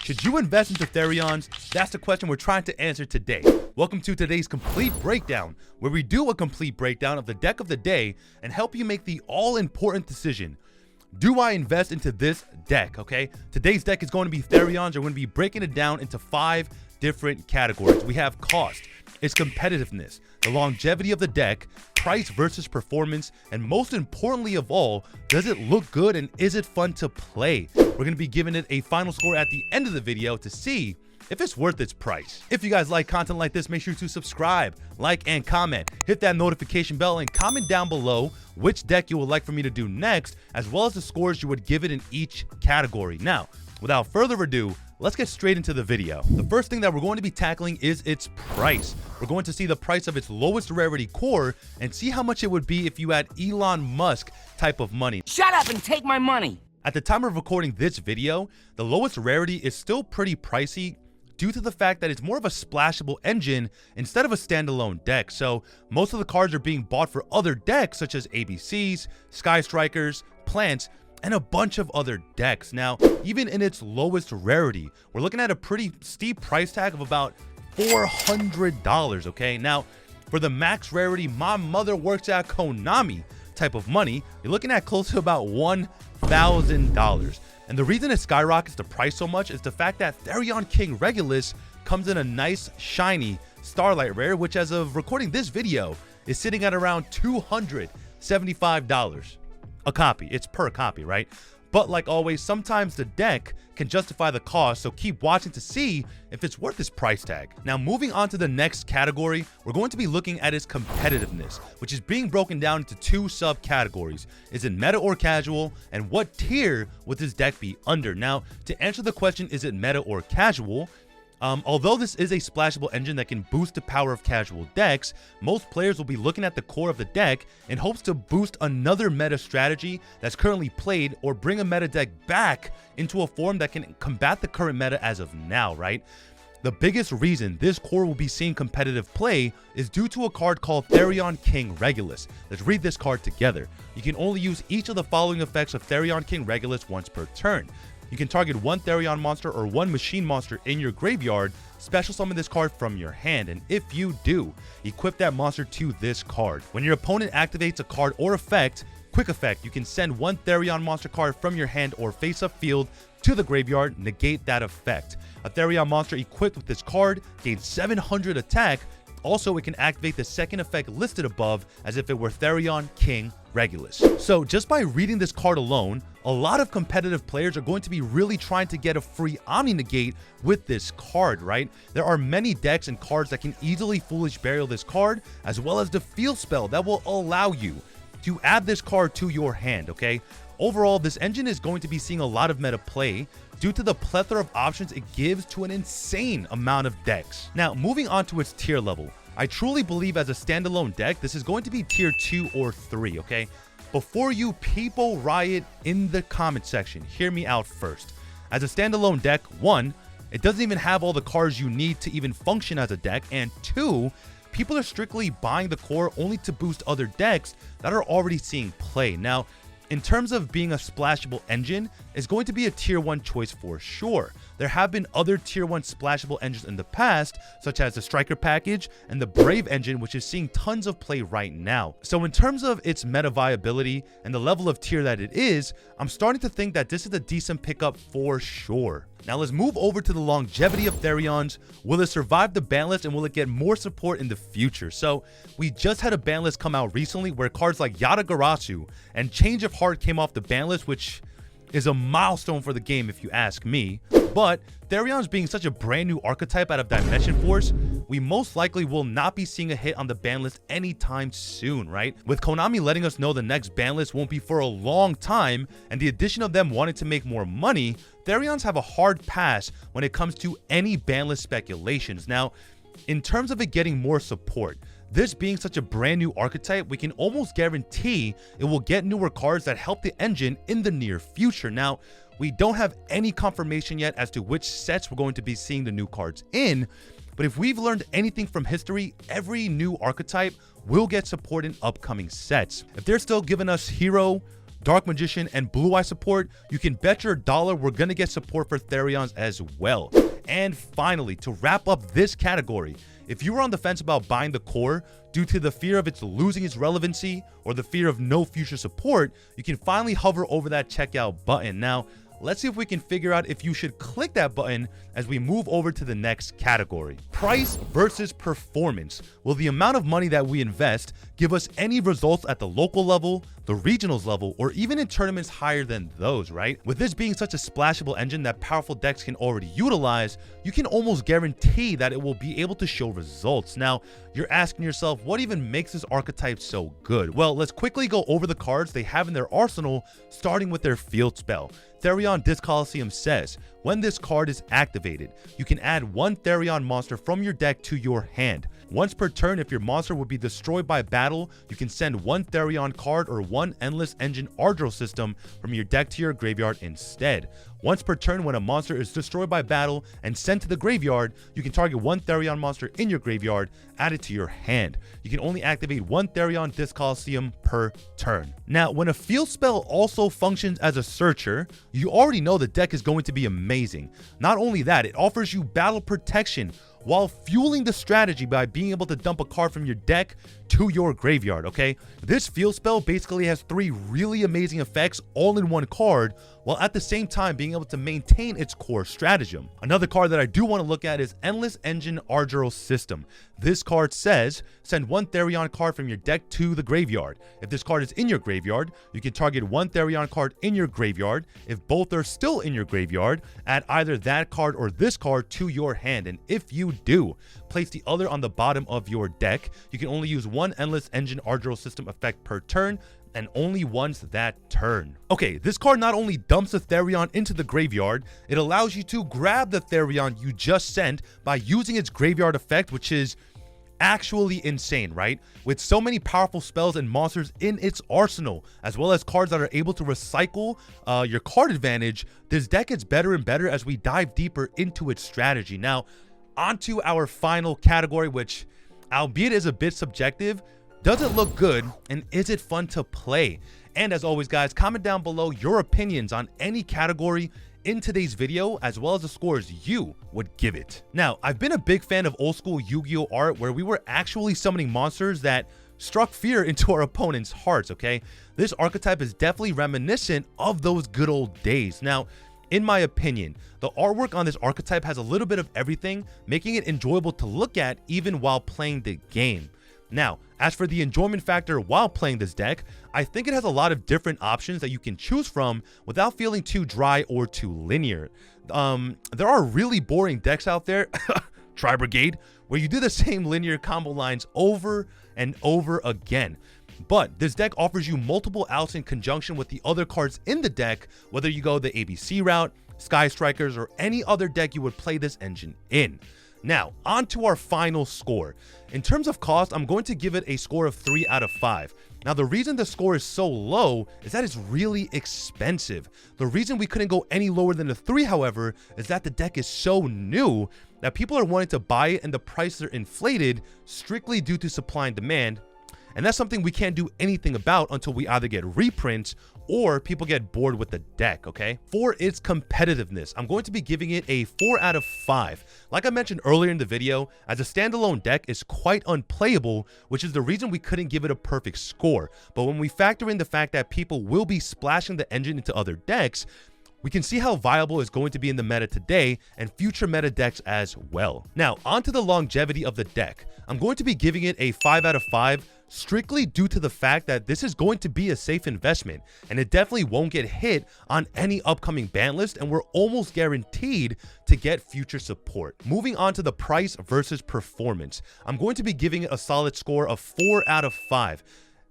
Should you invest into Therions? That's the question we're trying to answer today. Welcome to today's complete breakdown, where we do a complete breakdown of the deck of the day and help you make the all-important decision. Do I invest into this deck, okay? Today's deck is going to be Therions. We're going to be breaking it down into 5 different categories. We have cost, its competitiveness, the longevity of the deck, price versus performance, and most importantly of all, does it look good and is it fun to play? We're going to be giving it a final score at the end of the video to see if it's worth its price. If you guys like content like this, make sure to subscribe, like, and comment. Hit that notification bell and comment down below which deck you would like for me to do next, as well as the scores you would give it in each category. Now, without further ado, let's get straight into the video. The first thing that we're going to be tackling is its price. We're going to see the price of its lowest rarity core and see how much it would be if you had Elon Musk type of money. Shut up and take my money! At the time of recording this video, the lowest rarity is still pretty pricey due to the fact that it's more of a splashable engine instead of a standalone deck. So most of the cards are being bought for other decks such as ABCs, Sky Strikers, Plants, and a bunch of other decks. Now, even in its lowest rarity, we're looking at a pretty steep price tag of about $400, okay? Now, for the max rarity, my mother works at Konami type of money, you're looking at close to about $1,000. And the reason it skyrockets the price so much is the fact that Therion King Regulus comes in a nice, shiny Starlight Rare, which as of recording this video, is sitting at around $275 a copy. It's per copy, right? But like always, sometimes the deck can justify the cost, so keep watching to see if it's worth this price tag. Now, moving on to the next category, we're going to be looking at its competitiveness, which is being broken down into 2 subcategories. Is it meta or casual, and what tier would this deck be under? Now, to answer the question, is it meta or casual? Although this is a splashable engine that can boost the power of casual decks, most players will be looking at the core of the deck in hopes to boost another meta strategy that's currently played or bring a meta deck back into a form that can combat the current meta as of now, right? The biggest reason this core will be seeing competitive play is due to a card called Therion King Regulus. Let's read this card together. You can only use each of the following effects of Therion King Regulus once per turn. You can target 1 Therion monster or 1 machine monster in your graveyard, special summon this card from your hand, and if you do, equip that monster to this card. When your opponent activates a card or effect, quick effect, you can send 1 Therion monster card from your hand or face-up field to the graveyard, negate that effect. A Therion monster equipped with this card gains 700 attack. Also, it can activate the second effect listed above as if it were Therion King Regulus. So just by reading this card alone, a lot of competitive players are going to be really trying to get a free Omni Negate with this card, right? There are many decks and cards that can easily Foolish Burial this card, as well as the Field Spell that will allow you to add this card to your hand, okay? Overall, this engine is going to be seeing a lot of meta play due to the plethora of options it gives to an insane amount of decks. Now, moving on to its tier level, I truly believe as a standalone deck, this is going to be tier 2 or 3, okay? Before you people riot in the comment section, hear me out first. As a standalone deck, 1, it doesn't even have all the cards you need to even function as a deck, and 2, people are strictly buying the core only to boost other decks that are already seeing play. Now, in terms of being a splashable engine, it's going to be a tier 1 choice for sure. There have been other tier 1 splashable engines in the past, such as the Striker package and the Brave engine, which is seeing tons of play right now. So in terms of its meta viability and the level of tier that it is, I'm starting to think that this is a decent pickup for sure. Now let's move over to the longevity of Therions. Will it survive the ban list and will it get more support in the future? So we just had a ban list come out recently where cards like Yatagarasu and Change of Heart came off the ban list, which is a milestone for the game if you ask me. But Therion's being such a brand new archetype out of Dimension Force, we most likely will not be seeing a hit on the ban list anytime soon, right? With Konami letting us know the next ban list won't be for a long time, and the addition of them wanting to make more money, Therions have a hard pass when it comes to any ban list speculations. Now, in terms of it getting more support, this being such a brand new archetype, we can almost guarantee it will get newer cards that help the engine in the near future. Now, we don't have any confirmation yet as to which sets we're going to be seeing the new cards in, but if we've learned anything from history, every new archetype will get support in upcoming sets. If they're still giving us Hero, Dark Magician, and Blue Eye support, you can bet your dollar we're gonna get support for Therions as well. And finally, to wrap up this category, if you were on the fence about buying the core due to the fear of its losing its relevancy or the fear of no future support, you can finally hover over that checkout button. Now, let's see if we can figure out if you should click that button as we move over to the next category. Price versus performance. Will the amount of money that we invest give us any results at the local level, the regionals level, or even in tournaments higher than those, right? With this being such a splashable engine that powerful decks can already utilize, you can almost guarantee that it will be able to show results. Now, you're asking yourself, what even makes this archetype so good? Well, let's quickly go over the cards they have in their arsenal, starting with their field spell. Therion Disc Coliseum says, when this card is activated, you can add one Therion monster from your deck to your hand. Once per turn, if your monster would be destroyed by battle, you can send one Therion card or one Endless Engine Ardril system from your deck to your graveyard instead. Once per turn, when a monster is destroyed by battle and sent to the graveyard, you can target one Therion monster in your graveyard, add it to your hand. You can only activate one Therion Disc Coliseum per turn. Now, when a field spell also functions as a searcher, you already know the deck is going to be amazing. Not only that, it offers you battle protection while fueling the strategy by being able to dump a card from your deck to your graveyard, okay? This field spell basically has 3 really amazing effects all in one card, while at the same time being able to maintain its core stratagem. Another card that I do want to look at is Endless Engine Ardril System. This card says, send one Therion card from your deck to the graveyard. If this card is in your graveyard, you can target one Therion card in your graveyard. If both are still in your graveyard, add either that card or this card to your hand. And if you do, place the other on the bottom of your deck. You can only use one Endless Engine Ardril System effect per turn, and only once that turn. Okay, this card not only dumps a Therion into the graveyard, it allows you to grab the Therion you just sent by using its graveyard effect, which is actually insane, right? With so many powerful spells and monsters in its arsenal, as well as cards that are able to recycle your card advantage, this deck gets better and better as we dive deeper into its strategy. Now, onto our final category, which, albeit is a bit subjective, does it look good and is it fun to play? And as always, guys, comment down below your opinions on any category in today's video, as well as the scores you would give it. Now, I've been a big fan of old school Yu-Gi-Oh art where we were actually summoning monsters that struck fear into our opponents' hearts, okay? This archetype is definitely reminiscent of those good old days. Now, in my opinion, the artwork on this archetype has a little bit of everything, making it enjoyable to look at even while playing the game. Now, as for the enjoyment factor while playing this deck, I think it has a lot of different options that you can choose from without feeling too dry or too linear. There are really boring decks out there, Tri Brigade, where you do the same linear combo lines over and over again. But this deck offers you multiple outs in conjunction with the other cards in the deck, whether you go the ABC route, Sky Strikers, or any other deck you would play this engine in. Now, on to our final score. In terms of cost, I'm going to give it a score of 3 out of 5. Now, the reason the score is so low is that it's really expensive. The reason we couldn't go any lower than a 3, however, is that the deck is so new that people are wanting to buy it and the prices are inflated strictly due to supply and demand. And that's something we can't do anything about until we either get reprints or people get bored with the deck, okay? For its competitiveness, I'm going to be giving it a 4 out of 5. Like I mentioned earlier in the video, as a standalone deck, it's quite unplayable, which is the reason we couldn't give it a perfect score. But when we factor in the fact that people will be splashing the engine into other decks, we can see how viable it's going to be in the meta today and future meta decks as well. Now, onto the longevity of the deck. I'm going to be giving it a 5 out of 5, strictly due to the fact that this is going to be a safe investment and it definitely won't get hit on any upcoming ban list, and we're almost guaranteed to get future support. Moving on to the price versus performance, I'm going to be giving it a solid score of 4 out of 5.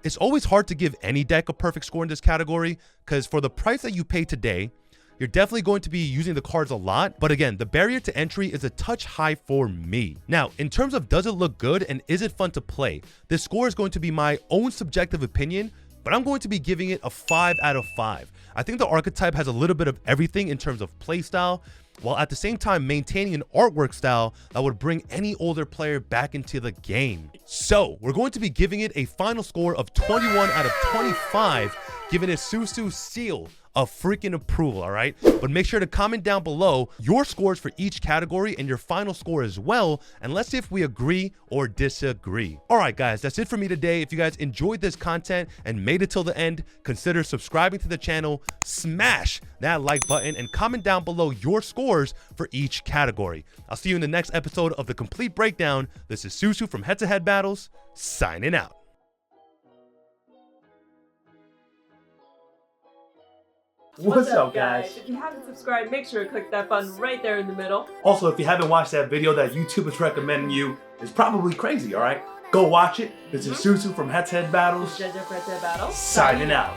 It's always hard to give any deck a perfect score in this category because for the price that you pay today, you're definitely going to be using the cards a lot, but again, the barrier to entry is a touch high for me. Now, in terms of does it look good and is it fun to play, this score is going to be my own subjective opinion, but I'm going to be giving it a 5 out of 5. I think the archetype has a little bit of everything in terms of playstyle, while at the same time maintaining an artwork style that would bring any older player back into the game. So, we're going to be giving it a final score of 21 out of 25, giving it Susu's seal of freaking approval, all right? But make sure to comment down below your scores for each category and your final score as well, and let's see if we agree or disagree. All right, guys, that's it for me today. If you guys enjoyed this content and made it till the end, consider subscribing to the channel, smash that like button, and comment down below your scores for each category. I'll see you in the next episode of The Complete Breakdown. This is Susu from Head to Head Battles, signing out. What's up, guys? If you haven't subscribed, make sure to click that button right there in the middle. Also, if you haven't watched that video that YouTube is recommending you, it's probably crazy, all right? Go watch it. This is Susu from Head to Head Battles, Head to Head Battles, signing out.